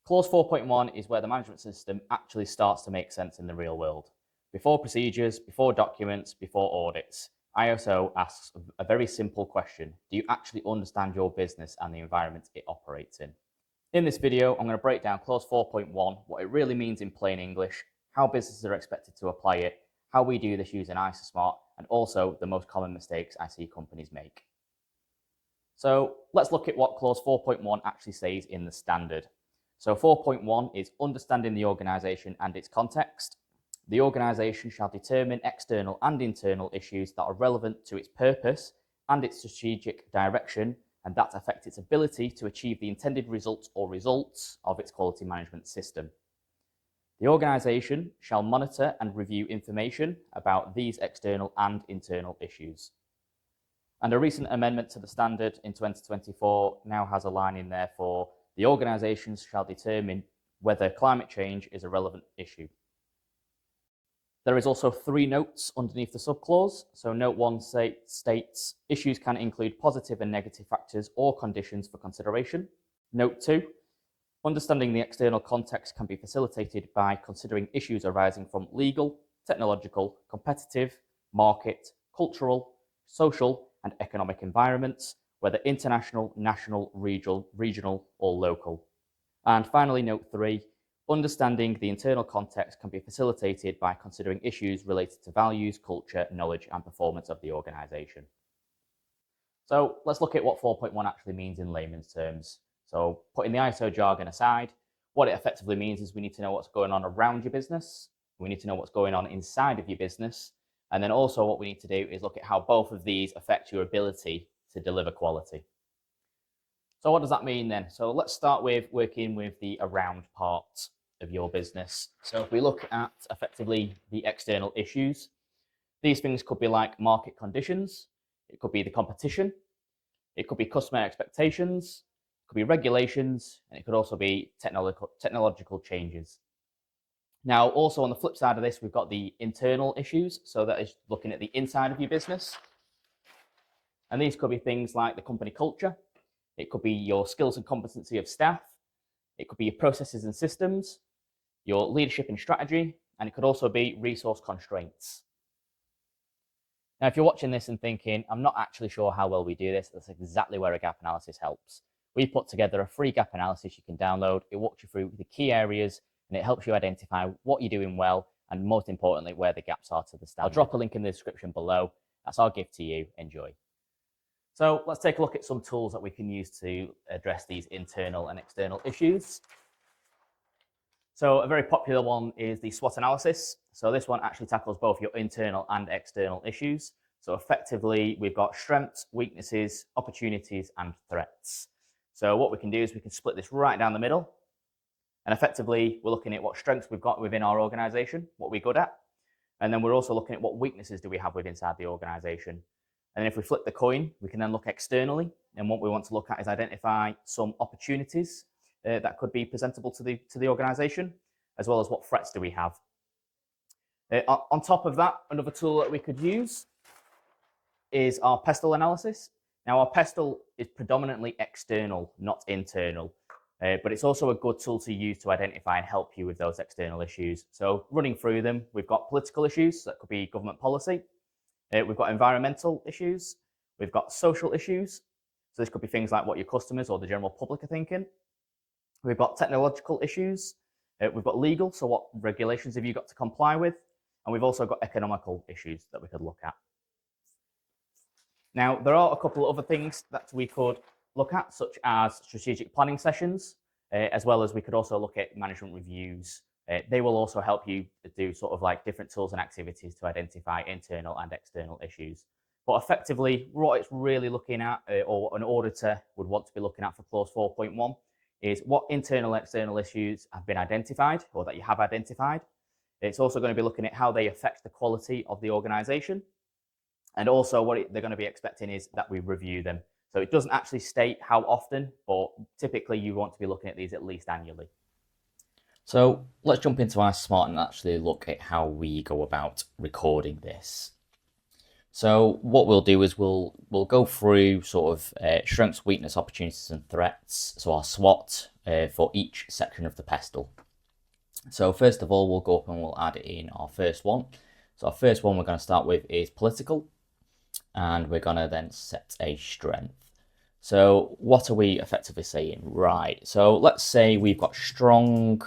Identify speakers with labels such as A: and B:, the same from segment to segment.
A: Clause 4.1 is where the management system actually starts to make sense in the real world. Before procedures, before documents, before audits, ISO asks a very simple question. Do you actually understand your business and the environment it operates in? In this video, I'm going to break down Clause 4.1, what it really means in plain English, how businesses are expected to apply it, how we do this using ISO Smart, and also the most common mistakes I see companies make. So let's look at what Clause 4.1 actually says in the standard. So 4.1 is understanding the organisation and its context. The organisation shall determine external and internal issues that are relevant to its purpose and its strategic direction and that affect its ability to achieve the intended results or results of its quality management system. The organisation shall monitor and review information about these external and internal issues. And a recent amendment to the standard in 2024 now has a line in there for the organisations shall determine whether climate change is a relevant issue. There is also 3 notes underneath the subclause. So note 1 states issues can include positive and negative factors or conditions for consideration. Note 2, understanding the external context can be facilitated by considering issues arising from legal, technological, competitive, market, cultural, social and economic environments, whether international, national, regional or local. And finally, note 3, understanding the internal context can be facilitated by considering issues related to values, culture, knowledge and performance of the organisation. So let's look at what 4.1 actually means in layman's terms. So putting the ISO jargon aside, what it effectively means is we need to know what's going on around your business, we need to know what's going on inside of your business, and then also what we need to do is look at how both of these affect your ability to deliver quality. So what does that mean then? So let's start with working with the around part of your business. So if we look at effectively the external issues, these things could be like market conditions, it could be the competition, it could be customer expectations, it could be regulations, and it could also be technological changes. Now, also on the flip side of this, we've got the internal issues. So that is looking at the inside of your business. And these could be things like the company culture. It could be your skills and competency of staff. It could be your processes and systems, your leadership and strategy, and it could also be resource constraints. Now, if you're watching this and thinking, I'm not actually sure how well we do this, that's exactly where a gap analysis helps. We put together a free gap analysis you can download. It walks you through the key areas and it helps you identify what you're doing well and most importantly, where the gaps are to the standard. I'll drop a link in the description below. That's our gift to you. Enjoy. So let's take a look at some tools that we can use to address these internal and external issues. So a very popular one is the SWOT analysis. So this one actually tackles both your internal and external issues. So effectively, we've got strengths, weaknesses, opportunities, and threats. So what we can do is we can split this right down the middle. And effectively, we're looking at what strengths we've got within our organization, what we're good at. And then we're also looking at what weaknesses do we have within inside the organization. And if we flip the coin, we can then look externally. And what we want to look at is identify some opportunities that could be presentable to the organization, as well as what threats do we have. On top of that, another tool that we could use is our PESTLE analysis. Now, our PESTLE is predominantly external, not internal, but it's also a good tool to use to identify and help you with those external issues. So running through them, we've got political issues, so that could be government policy. We've got environmental issues. We've got social issues. So this could be things like what your customers or the general public are thinking. We've got technological issues. We've got legal, so what regulations have you got to comply with? And we've also got economical issues that we could look at. Now, there are a couple of other things that we could look at, such as strategic planning sessions, as well as we could also look at management reviews. They will also help you do sort of like different tools and activities to identify internal and external issues. But effectively, what it's really looking at, or an auditor would want to be looking at for Clause 4.1, is what internal and external issues have been identified or that you have identified. It's also going to be looking at how they affect the quality of the organisation. And also what they're going to be expecting is that we review them. So it doesn't actually state how often, but typically you want to be looking at these at least annually. So let's jump into ISO Smart and actually look at how we go about recording this. So what we'll do is we'll go through sort of strengths, weakness, opportunities, and threats. So our SWOT for each section of the PESTLE. So first of all, we'll go up and we'll add in our first one. So our first one we're going to start with is political, and we're going to then set a strength. So what are we effectively saying? Right, so let's say we've got strong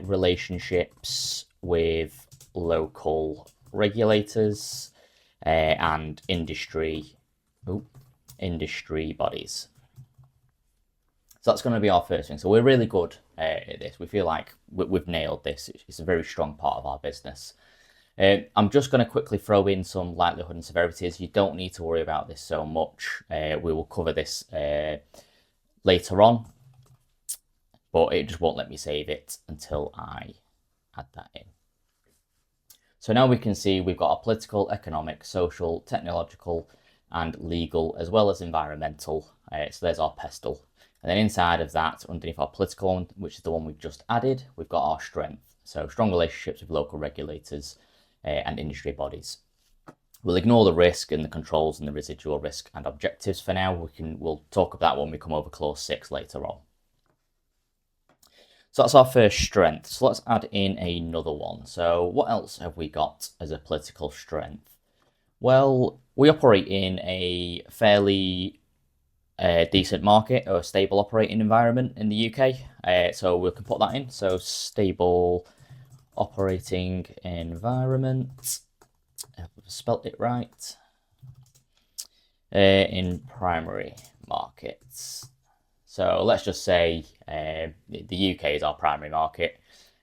A: relationships with local regulators and industry bodies. So that's going to be our first thing. So we're really good at this. We feel like we've nailed this. It's a very strong part of our business. I'm just going to quickly throw in some likelihood and severities. You don't need to worry about this so much. We will cover this later on, but it just won't let me save it until I add that in. So now we can see we've got our political, economic, social, technological, and legal, as well as environmental. So there's our PESTLE. And then inside of that, underneath our political one, which is the one we've just added, we've got our strength. So strong relationships with local regulators and industry bodies. We'll ignore the risk and the controls and the residual risk and objectives for now. We'll talk about that when we come over clause 6 later on. So that's our first strength. So let's add in another one. So what else have we got as a political strength? Well, we operate in a fairly decent market or a stable operating environment in the UK. So we can put that in. So stable operating environment. I've spelt it right. In primary markets. So let's just say the UK is our primary market.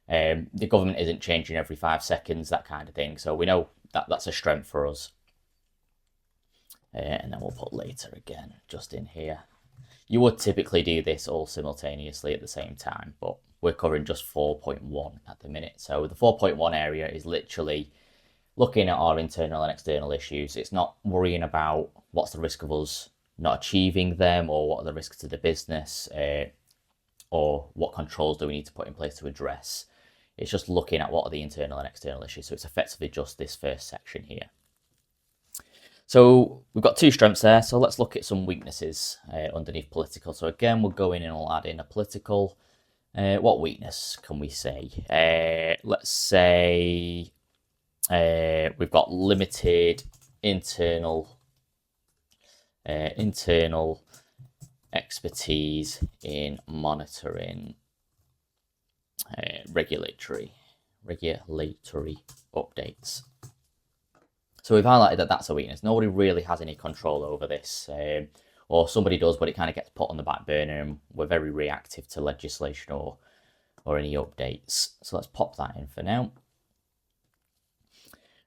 A: The government isn't changing every 5 seconds, that kind of thing. So we know that that's a strength for us. And then we'll put later again, just in here. You would typically do this all simultaneously at the same time, but we're covering just 4.1 at the minute. So the 4.1 area is literally looking at our internal and external issues. It's not worrying about what's the risk of us not achieving them, or what are the risks to the business, or what controls do we need to put in place to address. It's just looking at what are the internal and external issues. So it's effectively just this first section here. So we've got 2 strengths there. So let's look at some weaknesses underneath political. So again, we'll go in and we'll add in a political. What weakness can we say? Let's say we've got limited internal expertise in monitoring regulatory updates. So we've highlighted that that's a weakness. Nobody really has any control over this, or somebody does, but it kind of gets put on the back burner, and we're very reactive to legislation or any updates. So let's pop that in for now.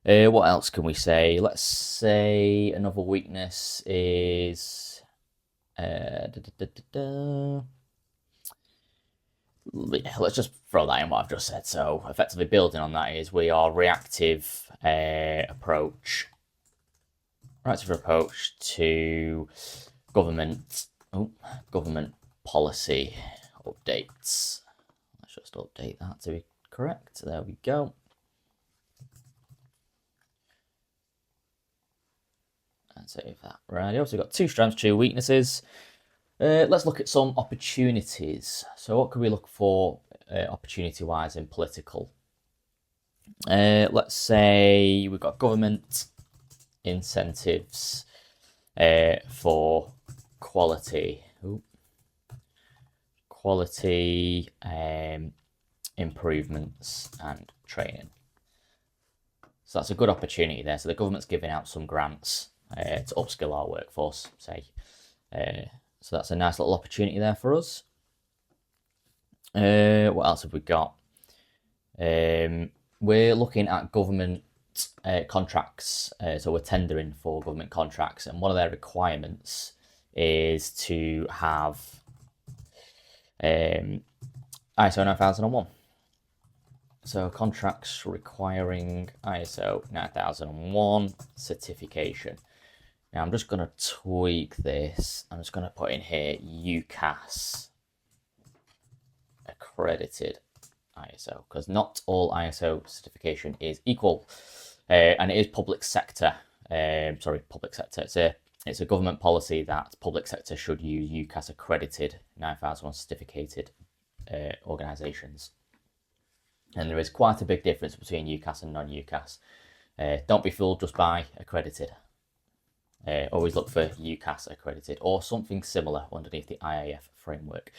A: What else can we say? Let's say another weakness is let's just throw that in what I've just said. So effectively building on that is we are reactive approach to government policy updates. Let's just update that to be correct. There we go. And save that. Right, so we've got 2 strengths, 2 weaknesses. Let's look at some opportunities. So what could we look for opportunity-wise in political? Let's say we've got government incentives for quality improvements and training. So that's a good opportunity there. So the government's giving out some grants to upskill our workforce, say. So that's a nice little opportunity there for us. What else have we got? We're looking at government contracts. So we're tendering for government contracts, and one of their requirements is to have ISO 9001. So contracts requiring ISO 9001 certification. Now I'm just going to tweak this. I'm just going to put in here UCAS accredited ISO, because not all ISO certification is equal, and it is public sector public sector. It's a government policy that public sector should use UCAS accredited 9001 certificated organisations. And there is quite a big difference between UCAS and non-UCAS. Don't be fooled just by accredited. Always look for UCAS accredited or something similar underneath the IAF framework.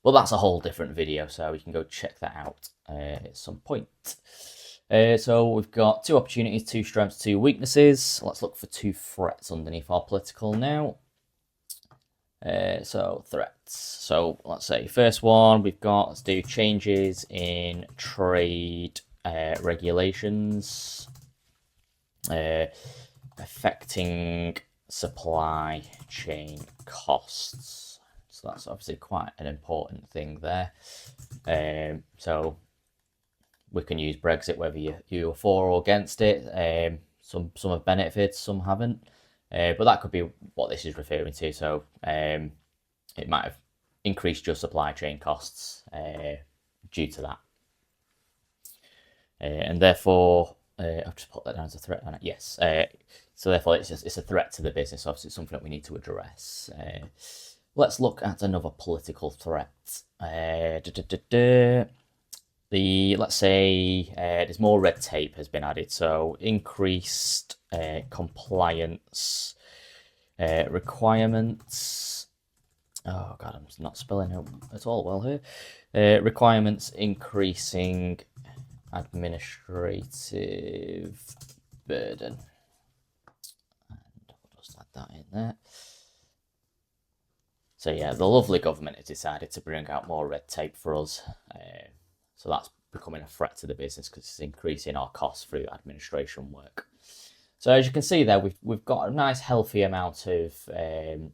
A: But that's a whole different video, so you can go check that out at some point. So we've got 2 opportunities, 2 strengths, 2 weaknesses. Let's look for 2 threats underneath our political now. So threats. So let's say first one we've got, let's do changes in trade regulations affecting supply chain costs. So that's obviously quite an important thing there. So we can use Brexit, whether you're for or against it. Some have benefited, some haven't. But that could be what this is referring to. So it might have increased your supply chain costs due to that. And therefore, I've just put that down as a threat. Yes. So therefore, it's a threat to the business. Obviously, it's something that we need to address. Let's look at another political threat. Let's say there's more red tape has been added, so increased compliance requirements. Oh God, I'm not spelling it at all well here. Requirements increasing administrative burden. And I'll just add that in there. So yeah, the lovely government has decided to bring out more red tape for us. So that's becoming a threat to the business because it's increasing our costs through administration work. So as you can see there, we've got a nice healthy amount of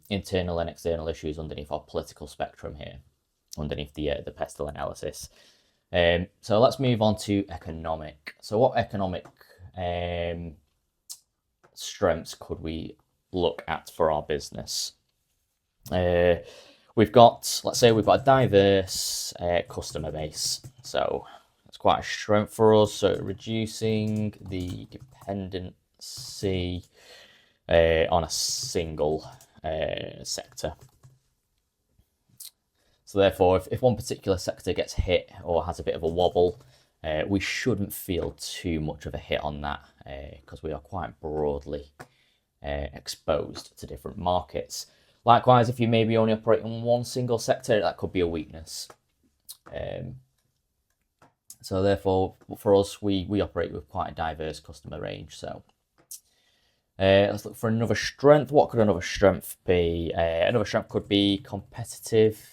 A: internal and external issues underneath our political spectrum here, underneath the PESTLE analysis. So let's move on to economic. So what economic strengths could we look at for our business? We've got, let's say we've got a diverse customer base. So that's quite a strength for us. So reducing the dependency on a single sector. So therefore, if one particular sector gets hit or has a bit of a wobble, we shouldn't feel too much of a hit on that because we are quite broadly exposed to different markets. Likewise, if you maybe only operate in one single sector, that could be a weakness. So therefore, for us, we operate with quite a diverse customer range. So let's look for another strength. What could another strength be? Another strength could be competitive.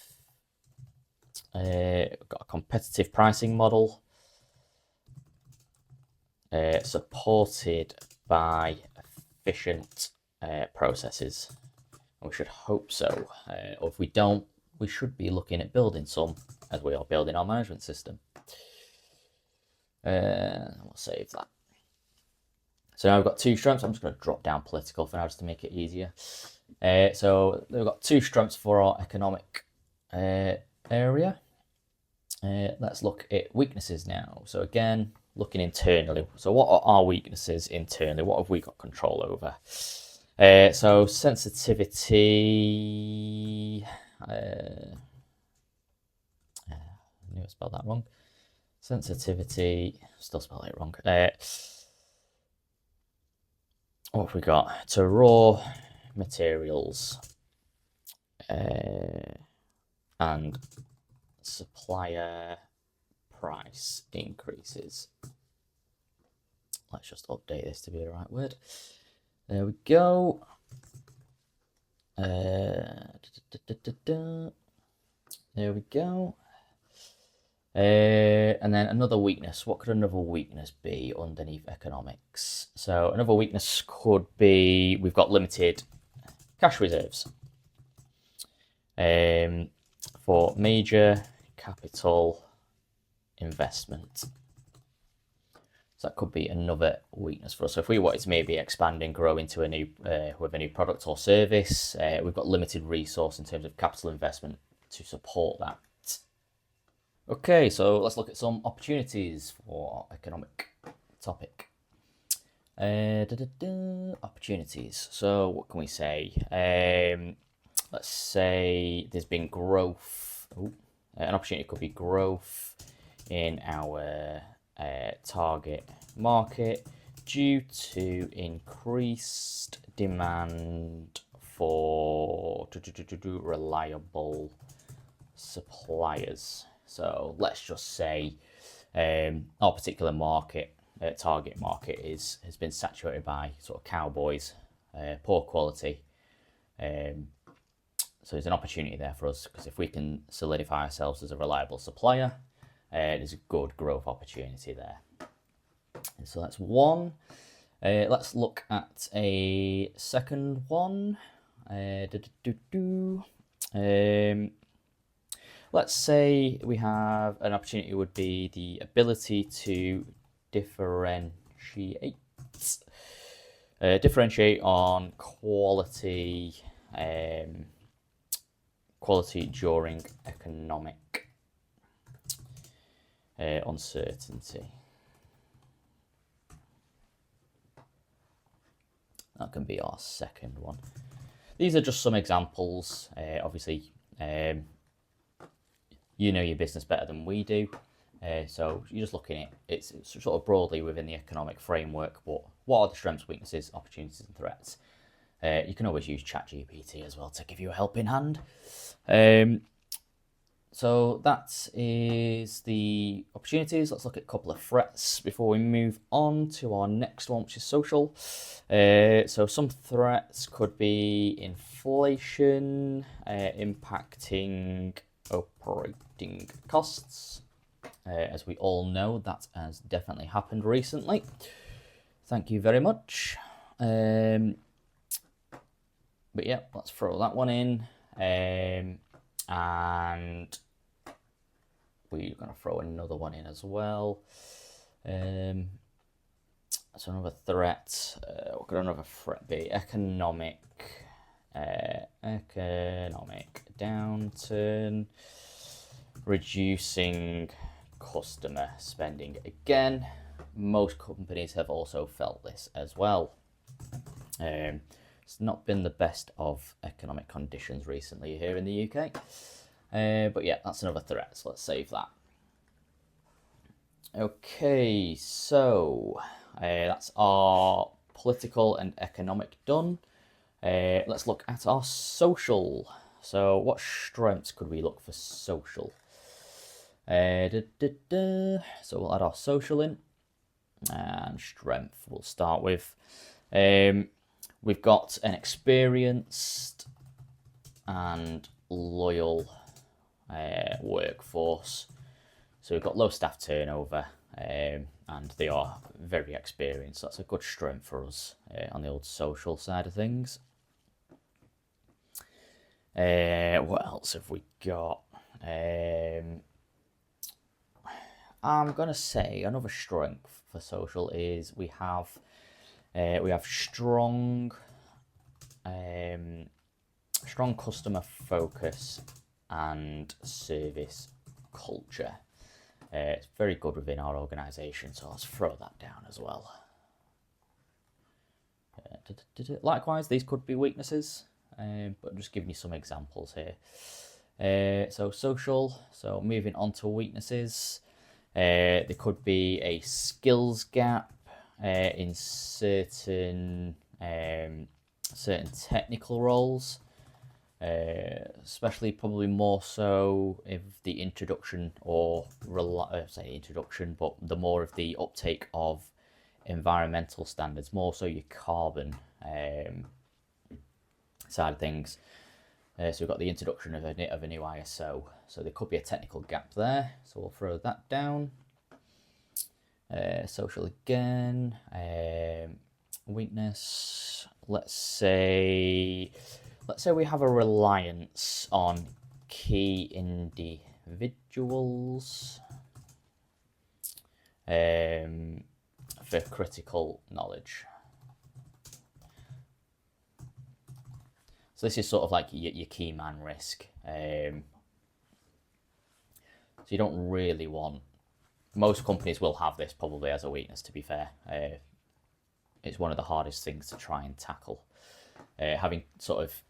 A: Got a competitive pricing model supported by efficient processes. We should hope so. Or if we don't, we should be looking at building some as we are building our management system. We'll save that. So now we've got 2 strengths. I'm just going to drop down political for now just to make it easier. So we've got 2 strengths for our economic area. Let's look at weaknesses now. So again, looking internally. So what are our weaknesses internally? What have we got control over? So sensitivity, I knew I spelled that wrong. Sensitivity, still spelled it wrong. What have we got? To raw materials and supplier price increases. Let's just update this to be the right word. There we go. There we go. And then another weakness. What could another weakness be underneath economics? So another weakness could be we've got limited cash reserves for major capital investment. So that could be another weakness for us. So if we wanted to maybe expand and grow into a new with a new product or service, we've got limited resource in terms of capital investment to support that. Okay, so let's look at some opportunities for our economic topic. Opportunities. So what can we say? Let's say there's been growth. An opportunity could be growth in our target market due to increased demand for reliable suppliers. So let's just say our particular market, target market, has been saturated by sort of cowboys, poor quality. So there's an opportunity there for us, because if we can solidify ourselves as a reliable supplier, there's a good growth opportunity there. And so that's one. Let's look at a second one. Let's say we have an opportunity, would be the ability to differentiate on quality during economic uncertainty. That can be our second one. These are just some examples. Obviously, you know your business better than we do. So you're just looking at it's sort of broadly within the economic framework, but what are the strengths, weaknesses, opportunities and threats? You can always use ChatGPT as well to give you a helping hand. So that is the opportunities. Let's look at a couple of threats before we move on to our next one, which is social. So some threats could be inflation impacting operating costs. As we all know, that has definitely happened recently. Thank you very much. But yeah, let's throw that one in. And we're going to throw another one in as well. So another threat. What could another threat be? Economic downturn, reducing customer spending. Again, most companies have also felt this as well. It's not been the best of economic conditions recently here in the UK. But yeah, that's another threat, so let's save that. Okay, so that's our political and economic done. Let's look at our social. So what strengths could we look for social? So we'll add our social in, and strength we'll start with. We've got an experienced and loyal workforce. So we've got low staff turnover, and they are very experienced. That's a good strength for us on the old social side of things. What else have we got? I'm gonna say another strength for social is we have strong customer focus and service culture. It's very good within our organisation, so let's throw that down as well. Likewise, these could be weaknesses, but I'm just giving you some examples here. So social, so moving on to weaknesses. There could be a skills gap in certain technical roles, especially probably more so if the introduction but the more of the uptake of environmental standards, more so your carbon side of things. So we've got the introduction of a new ISO, so there could be a technical gap there, so we'll throw that down. Social again, weakness. Let's say we have a reliance on key individuals for critical knowledge. So this is sort of like your key man risk. So you don't really want. Most companies will have this probably as a weakness, to be fair. it's one of the hardest things to try and tackle. Having sort of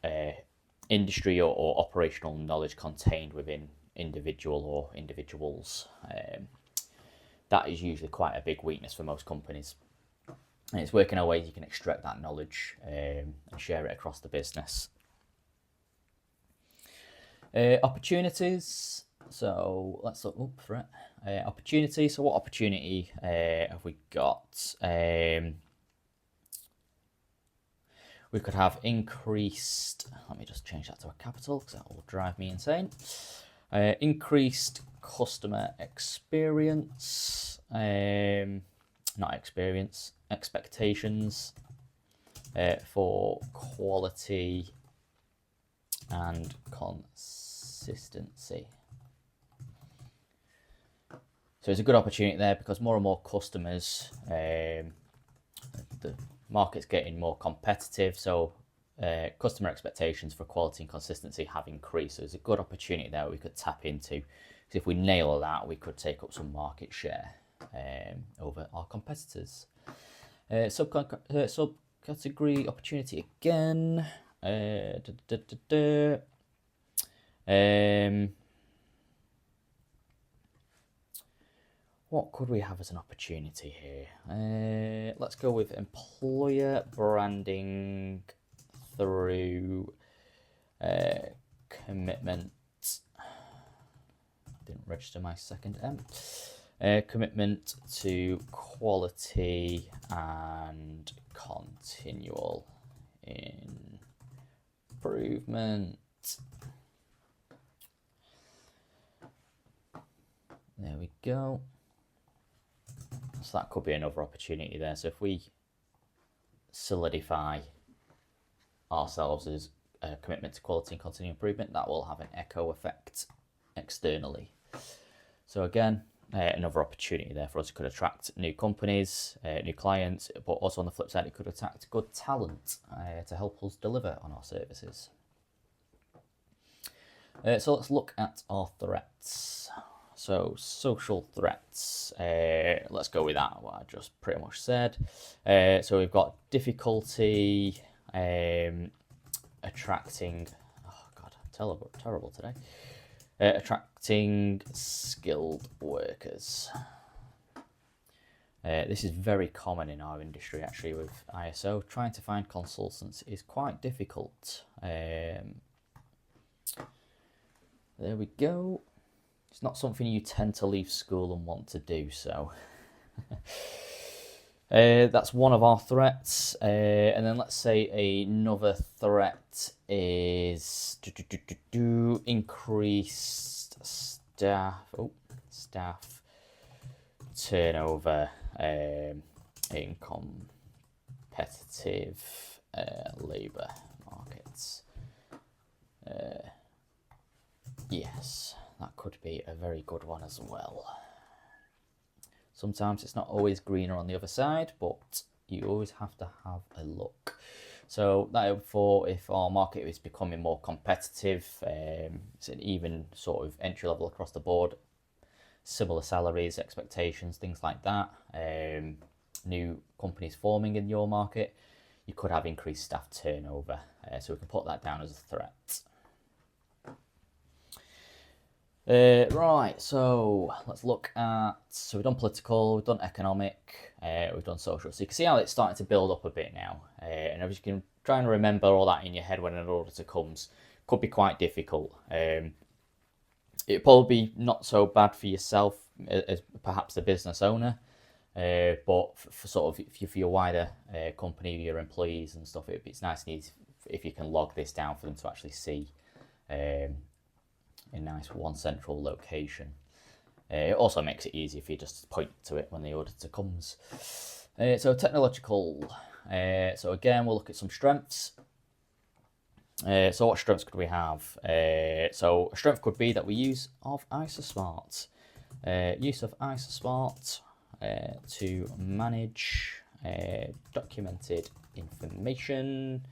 A: industry or operational knowledge contained within individual or individuals, that is usually quite a big weakness for most companies. And it's working out ways you can extract that knowledge and share it across the business. Opportunities. So let's look up for it. Opportunity. So what opportunity have we got? We could have increased, let me just change that to a capital because that will drive me insane. Increased customer experience, not experience, expectations for quality and consistency. So it's a good opportunity there because more and more customers, the market's getting more competitive, so customer expectations for quality and consistency have increased. So there's a good opportunity there we could tap into. Because if we nail that, we could take up some market share over our competitors. Subcategory opportunity again. What could we have as an opportunity here? Let's go with employer branding through commitment. Didn't register my second M. Commitment to quality and continual improvement. There we go. So that could be another opportunity there. So if we solidify ourselves as a commitment to quality and continual improvement, that will have an echo effect externally. So again, another opportunity there for us. It could attract new companies, new clients, but also on the flip side, it could attract good talent to help us deliver on our services. So let's look at our threats. So social threats, let's go with that, what I just pretty much said. So we've got difficulty attracting, oh God, terrible today. Attracting skilled workers. This is very common in our industry actually with ISO. Trying to find consultants is quite difficult. There we go. It's not something you tend to leave school and want to do, so. That's one of our threats. And then let's say another threat is increased staff turnover in competitive labour markets. Yes. That could be a very good one as well. Sometimes it's not always greener on the other side, but you always have to have a look. So therefore, if our market is becoming more competitive, it's an even sort of entry level across the board, similar salaries, expectations, things like that, new companies forming in your market, you could have increased staff turnover. So we can put that down as a threat. Right, so let's look at, so we've done political, we've done economic, we've done social. So you can see how it's starting to build up a bit now. And if you can try and remember all that in your head when an auditor comes, could be quite difficult. It'd probably be not so bad for yourself as perhaps the business owner, but for sort of for your wider company, your employees and stuff, it's nice and easy if you can log this down for them to actually see. A nice one central location. It also makes it easy if you just point to it when the auditor comes. So technological. So again, we'll look at some strengths. So what strengths could we have? So a strength could be that we use of ISOSmart. Use of ISOSmart to manage documented information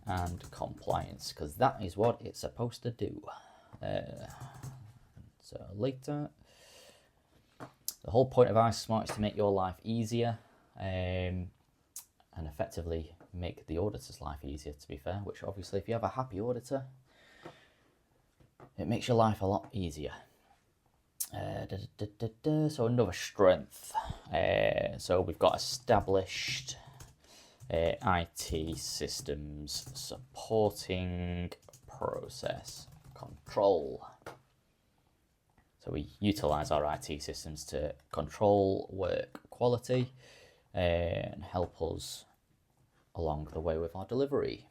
A: and compliance, because that is what it's supposed to do. So later, the whole point of ISOSmart is to make your life easier. and effectively make the auditor's life easier, to be fair, which obviously if you have a happy auditor, it makes your life a lot easier. So another strength. So we've got established IT systems supporting process control. So we utilize our IT systems to control work quality and help us along the way with our delivery.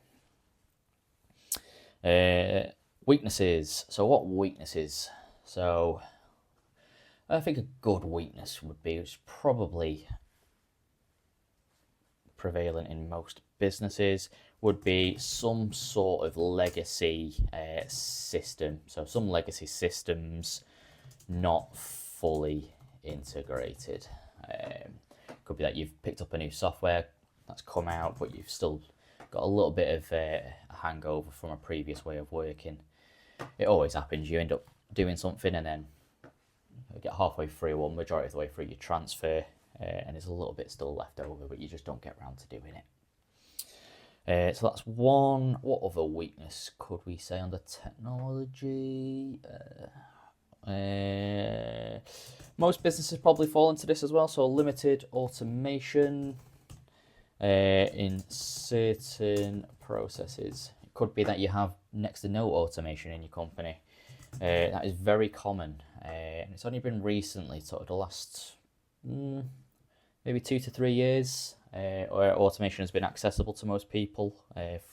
A: Weaknesses. So what weaknesses? So I think a good weakness would be, which is probably prevalent in most businesses, would be some sort of legacy system. So some legacy systems not fully integrated. Could be that you've picked up a new software that's come out, but you've still got a little bit of a hangover from a previous way of working. It always happens. You end up doing something and then you get halfway through, or majority of the way through, you transfer, and there's a little bit still left over, but you just don't get around to doing it. So that's one. What other weakness could we say on the technology? Most businesses probably fall into this as well. So limited automation in certain processes. It could be that you have next to no automation in your company. That is very common, and it's only been recently, sort of the last maybe 2 to 3 years, where automation has been accessible to most people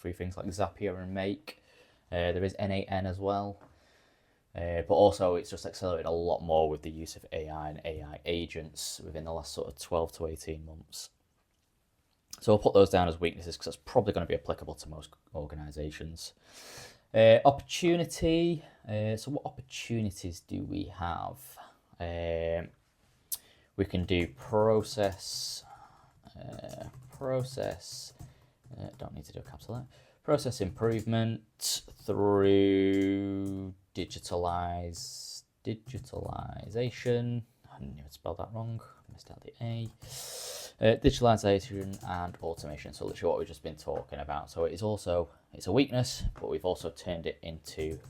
A: through things like Zapier and Make. There is N8N as well, but also it's just accelerated a lot more with the use of AI and AI agents within the last sort of 12 to 18 months. So I'll put those down as weaknesses because that's probably going to be applicable to most organisations. Opportunity. So what opportunities do we have? We can do process. Don't need to do a capital there. Process improvement through digitalization. I knew I'd spelled that wrong. Missed out the A. Digitalization and automation. So literally what we've just been talking about. So it's a weakness, but we've also turned it into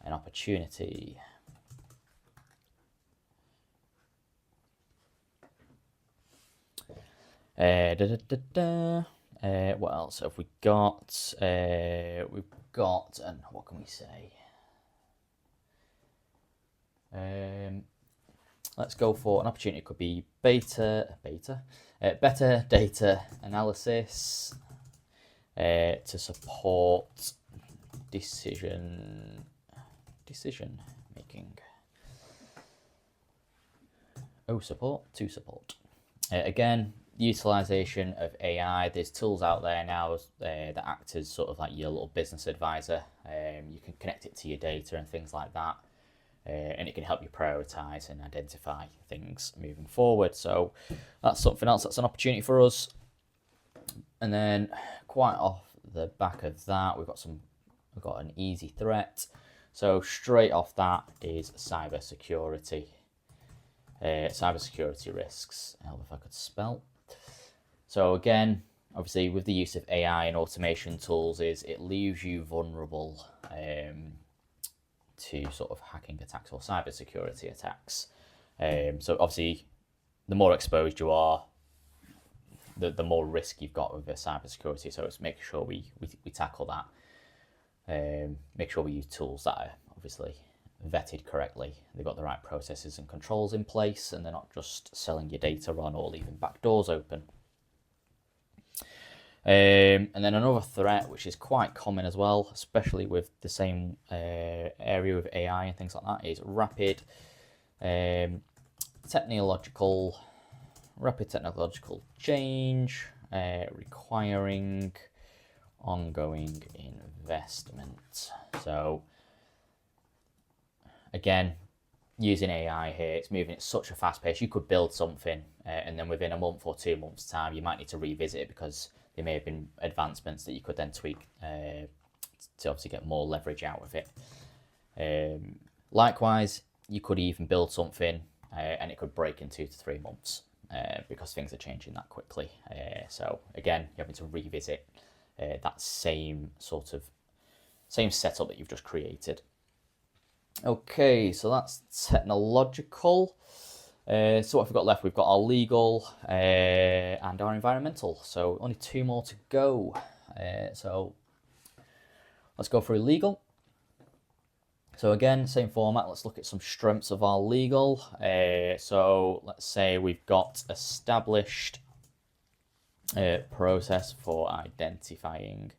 A: an opportunity. What else have we got? We've got, and what can we say? Let's go for an opportunity. It could be better data analysis to support decision making. Support. Again, utilization of AI. There's tools out there now that act as sort of like your little business advisor. You can connect it to your data and things like that. And it can help you prioritize and identify things moving forward. So that's something else that's an opportunity for us. And then quite off the back of that, we've got an easy threat. So straight off that is cybersecurity. Cybersecurity risks. Help if I could spell. So again, obviously with the use of AI and automation tools, it leaves you vulnerable to sort of hacking attacks or cybersecurity attacks. So obviously, the more exposed you are, the more risk you've got with the cybersecurity. So it's making sure we tackle that. Make sure we use tools that are obviously vetted correctly. They've got the right processes and controls in place, and they're not just selling your data on or leaving back doors open. And then another threat, which is quite common as well, especially with the same area of AI and things like that, is rapid technological change requiring ongoing investment. So again, using AI here, it's moving at such a fast pace. You could build something and then within a month or 2 months' time, you might need to revisit it because there may have been advancements that you could then tweak to obviously get more leverage out of it. Likewise, you could even build something and it could break in 2 to 3 months. because things are changing that quickly. So again, you're having to revisit that same setup that you've just created. Okay, so that's technological. So what have we got left? We've got our legal and our environmental. So only 2 more to go. So let's go through legal. So again, same format. Let's look at some strengths of our legal. So let's say we've got established process for identifying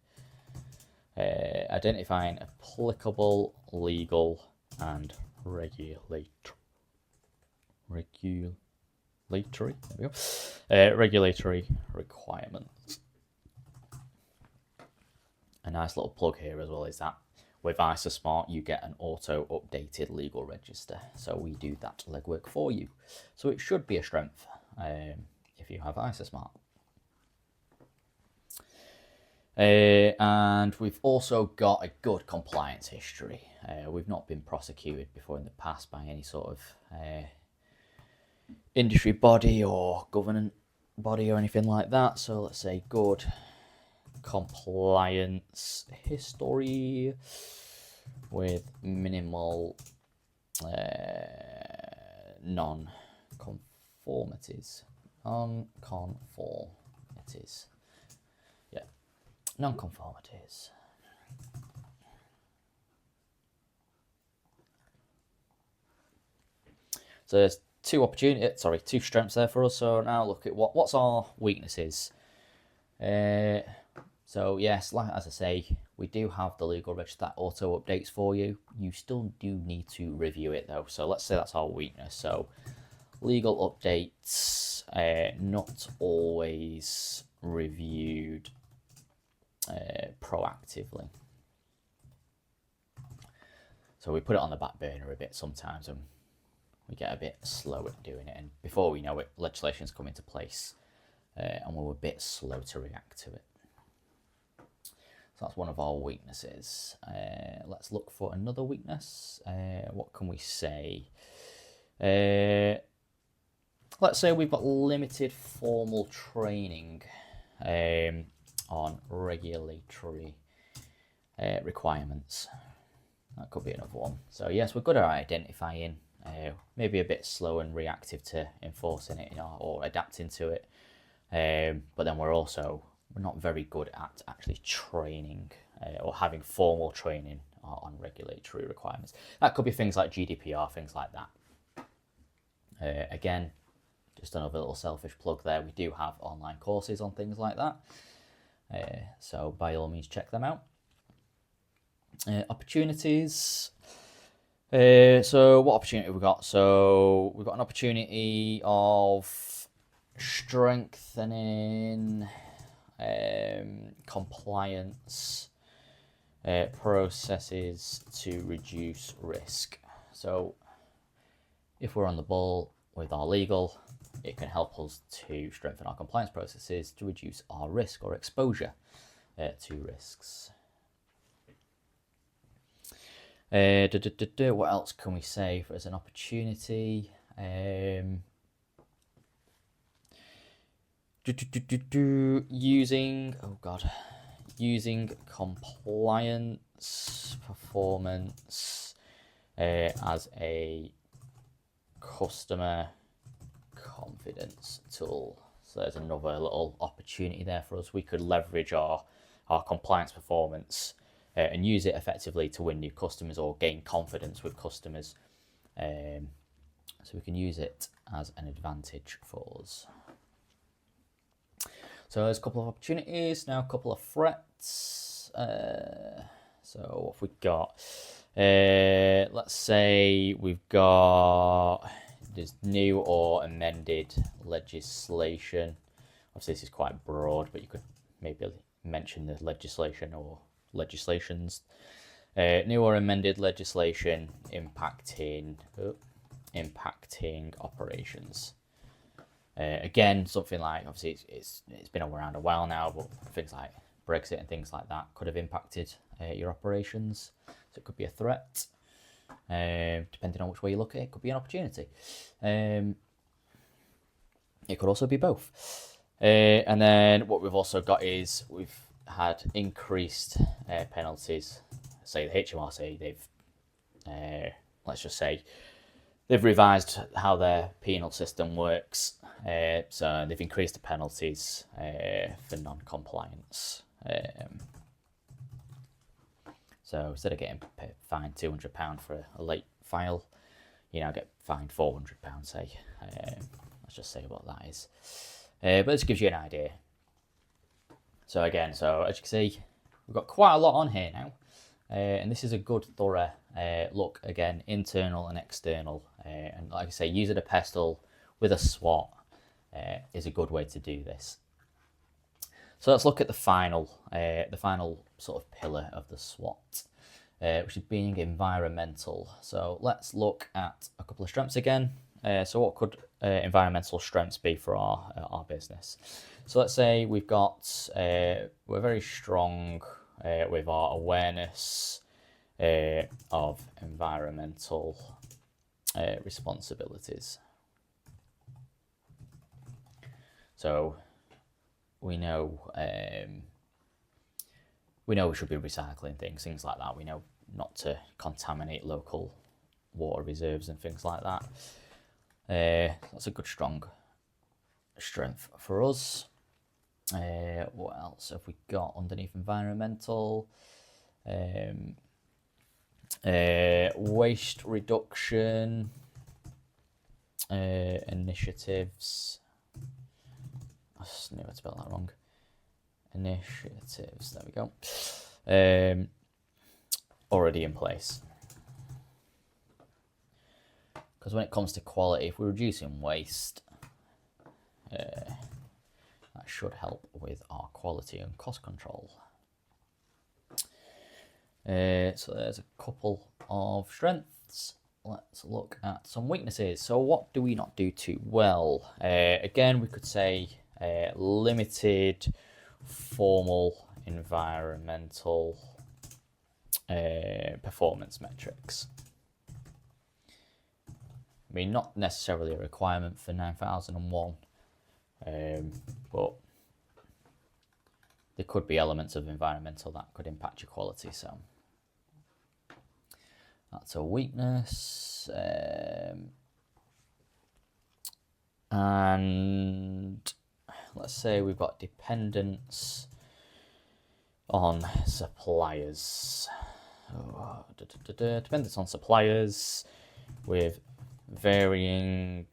A: applicable legal and regulatory requirements. A nice little plug here as well is that with ISOSmart you get an auto updated legal register, so we do that legwork for you, so it should be a strength if you have ISOSmart. And we've also got a good compliance history. We've not been prosecuted before in the past by any sort of industry body or government body or anything like that. So let's say good compliance history with minimal non-conformities. Non-conformities. So there's two strengths there for us. So now look at what's our weaknesses. So yes, like as I say, we do have the legal register that auto updates for you. You still do need to review it though. So let's say that's our weakness. So legal updates, not always reviewed proactively. So we put it on the back burner a bit sometimes and we get a bit slow at doing it, and before we know it, legislation's come into place and we're a bit slow to react to it. So that's one of our weaknesses. Let's look for another weakness. What can we say? Let's say we've got limited formal training on regulatory requirements. That could be another one. So yes, we're good at identifying, maybe a bit slow and reactive to enforcing it, or adapting to it. But then we're not very good at actually training or having formal training on regulatory requirements. That could be things like GDPR, things like that. Again, just another little selfish plug there. We do have online courses on things like that. So by all means, check them out. Opportunities. So what opportunity have we got? So we've got an opportunity of strengthening compliance processes to reduce risk. So if we're on the ball with our legal, it can help us to strengthen our compliance processes to reduce our risk or exposure to risks. What else can we say as an opportunity? Using compliance performance as a customer confidence tool. So there's another little opportunity there for us. We could leverage our compliance performance and use it effectively to win new customers or gain confidence with customers. So we can use it as an advantage for us. So there's a couple of opportunities, now a couple of threats. So what have we got? Let's say we've got there's new or amended legislation. Obviously this is quite broad, but you could maybe mention the legislation or legislations. New or amended legislation impacting operations. Again, something like, obviously it's been around a while now, but things like Brexit and things like that could have impacted your operations. So it could be a threat. Depending on which way you look at it, it could be an opportunity. It could also be both. And then what we've also got is we've had increased penalties. Say the HMRC, they've, let's just say, they've revised how their penal system works. So they've increased the penalties for non-compliance. So instead of getting fined £200 for a late file, you now get fined £400, say. Let's just say what that is. But this gives you an idea. So again, so as you can see, we've got quite a lot on here now. And this is a good thorough look, again, internal and external. And like I say, using a PESTLE with a SWOT is a good way to do this. So let's look at the final sort of pillar of the SWOT, which is being environmental. So let's look at a couple of strengths again. So what could environmental strengths be for our business? So let's say we've got, we're very strong with our awareness of environmental responsibilities. So we know we should be recycling things like that. We know not to contaminate local water reserves and things like that. That's a good strong strength for us. What else have we got underneath environmental? Waste reduction initiatives. I just knew I spelled that wrong. Initiatives, there we go. Already in place. Because when it comes to quality, if we're reducing waste, that should help with our quality and cost control. So there's a couple of strengths. Let's look at some weaknesses. So what do we not do too well? Again, we could say limited formal environmental performance metrics. I mean, not necessarily a requirement for 9001, but there could be elements of environmental that could impact your quality. So that's a weakness. And let's say we've got dependence on suppliers. Dependence on suppliers with varying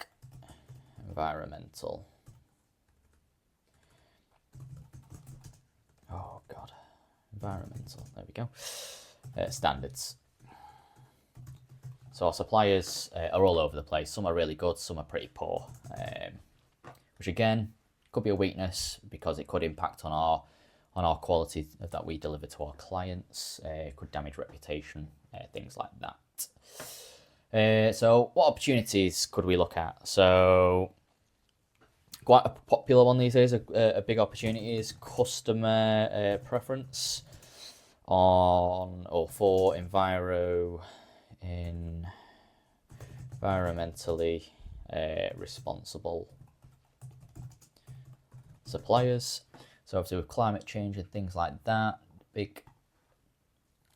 A: environmental. Oh God, environmental. There we go. Standards. So our suppliers are all over the place. Some are really good, some are pretty poor. Which again could be a weakness because it could impact on our quality that we deliver to our clients. It could damage reputation, things like that. So what opportunities could we look at? So quite a popular one these days, a big opportunity is customer preference on or for environmentally responsible suppliers. So obviously with climate change and things like that, big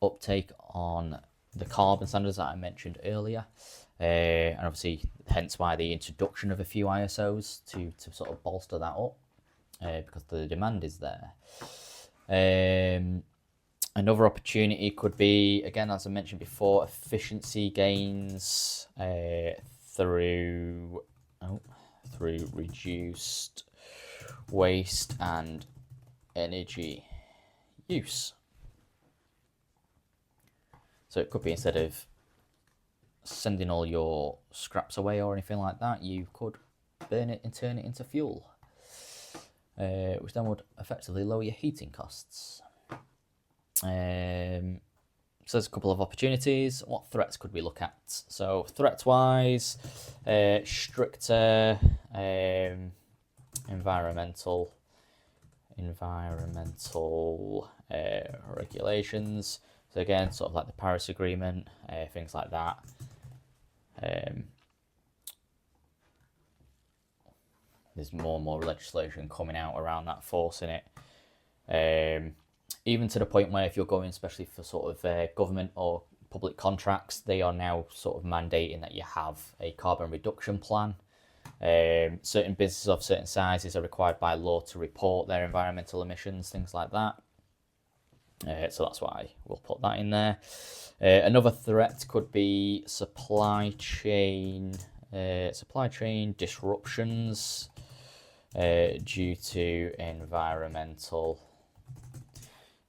A: uptake on the carbon standards that I mentioned earlier, and obviously hence why the introduction of a few ISOs to sort of bolster that up, because the demand is there. Another opportunity could be, again, as I mentioned before, efficiency gains through reduced waste and energy use. So it could be, instead of sending all your scraps away or anything like that, you could burn it and turn it into fuel, which then would effectively lower your heating costs. So there's a couple of opportunities. What threats could we look at? So threat-wise, stricter environmental regulations. So again, sort of like the Paris Agreement, things like that. there's more and more legislation coming out around that, forcing it. Even to the point where if you're going, especially for sort of government or public contracts, they are now sort of mandating that you have a carbon reduction plan. Certain businesses of certain sizes are required by law to report their environmental emissions, things like that. So that's why we'll put that in there. Another threat could be supply chain disruptions due to environmental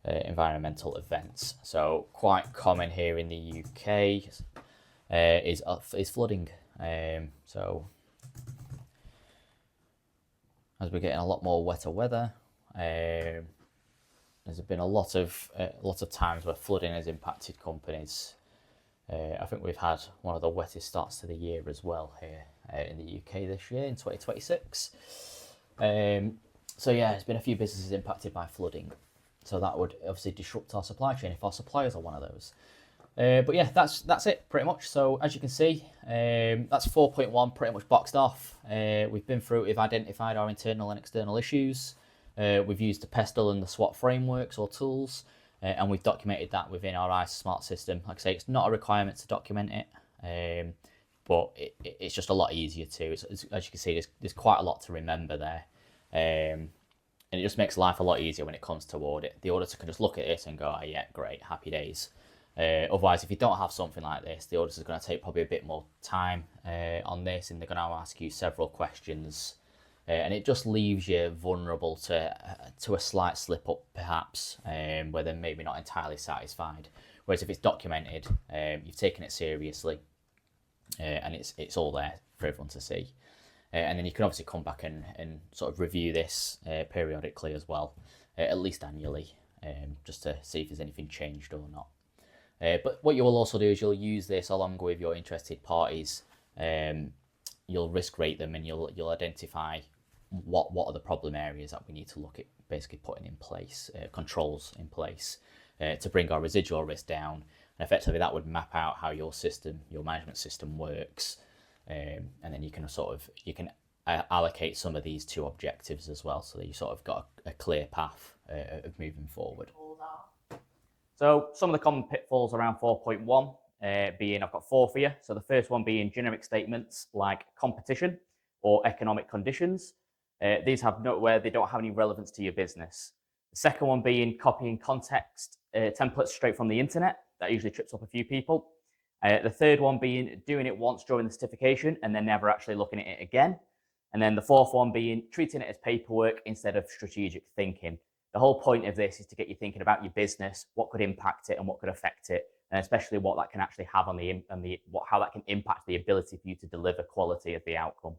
A: events. So quite common here in the UK is flooding. So as we're getting a lot more wetter weather, there's been a lot of times where flooding has impacted companies. I think we've had one of the wettest starts to the year as well here in the UK this year in 2026. So yeah, there's been a few businesses impacted by flooding. So that would obviously disrupt our supply chain if our suppliers are one of those. But yeah, that's it pretty much. So as you can see, that's 4.1 pretty much boxed off. We've been through it, we've identified our internal and external issues. We've used the PESTLE and the SWOT frameworks or tools, and we've documented that within our ICE Smart system. Like I say, it's not a requirement to document it, but it's just a lot easier to. As you can see, there's quite a lot to remember there. And it just makes life a lot easier when it comes to audit. The auditor can just look at this and go, oh, yeah, great, happy days. Otherwise, if you don't have something like this, the auditor's going to take probably a bit more time on this, and they're going to ask you several questions. And it just leaves you vulnerable to a slight slip up, perhaps, where they're maybe not entirely satisfied. Whereas if it's documented, you've taken it seriously, and it's all there for everyone to see. And then you can obviously come back and sort of review this periodically as well, at least annually, just to see if there's anything changed or not. But what you will also do is you'll use this along with your interested parties. You'll risk rate them, and you'll identify what are the problem areas that we need to look at basically putting in place, controls in place to bring our residual risk down. And effectively that would map out how your management system works. And then you can allocate some of these to objectives as well, so that you sort of got a clear path of moving forward. So some of the common pitfalls around 4.1 being, I've got 4 for you. So the first one being generic statements like competition or economic conditions. These have where they don't have any relevance to your business. The second one being copying context templates straight from the internet. That usually trips up a few people. The third one being doing it once during the certification and then never actually looking at it again. And then the fourth one being treating it as paperwork instead of strategic thinking. The whole point of this is to get you thinking about your business, what could impact it and what could affect it, and especially what that can actually have on how that can impact the ability for you to deliver quality of the outcome.